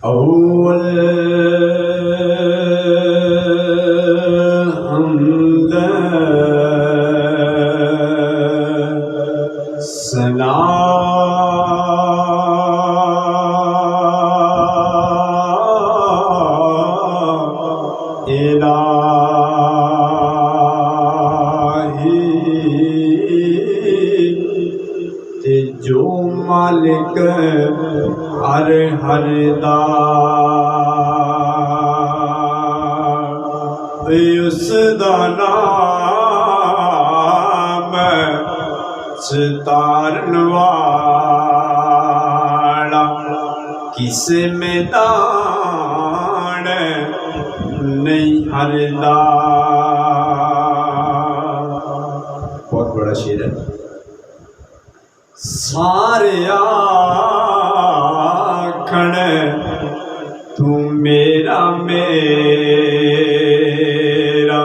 أول حمد سلام إلهي जो मालिक हर हर दा उस दा नाम सितारन वाला किस मैदान नहीं हरदा। बहुत बड़ा शेर है। सारे आखण तू मेरा मेरा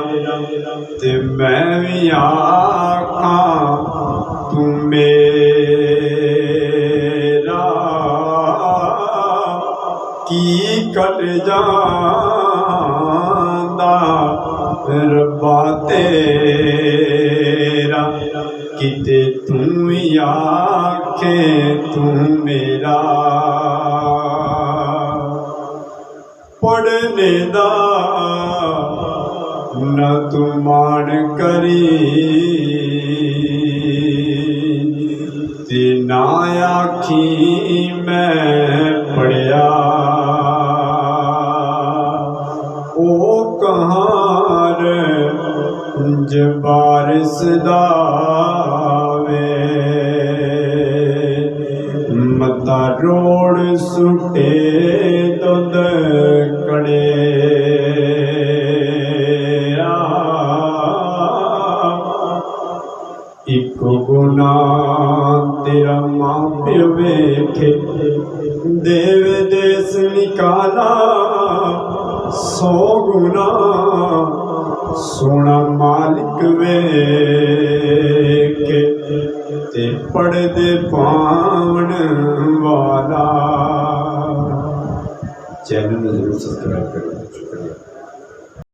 ते मैं भी आखां तू मेरा की कट जांदा रब्बा तेरा किते तू आखे तू मेरा। पढ़ने दा न तू मान करी ते ना आखी मैं पढ़िया। ओ कहार बारिश दावे मता रोड़ सुटे दुध कड़े एक गुना तेरा मां प्यो वेखे देव देश निकाला 100 गुना सोना मालिक वेखे ते पढ़दे पावन वाला। चैनल में जरूर सब्सक्राइब करें।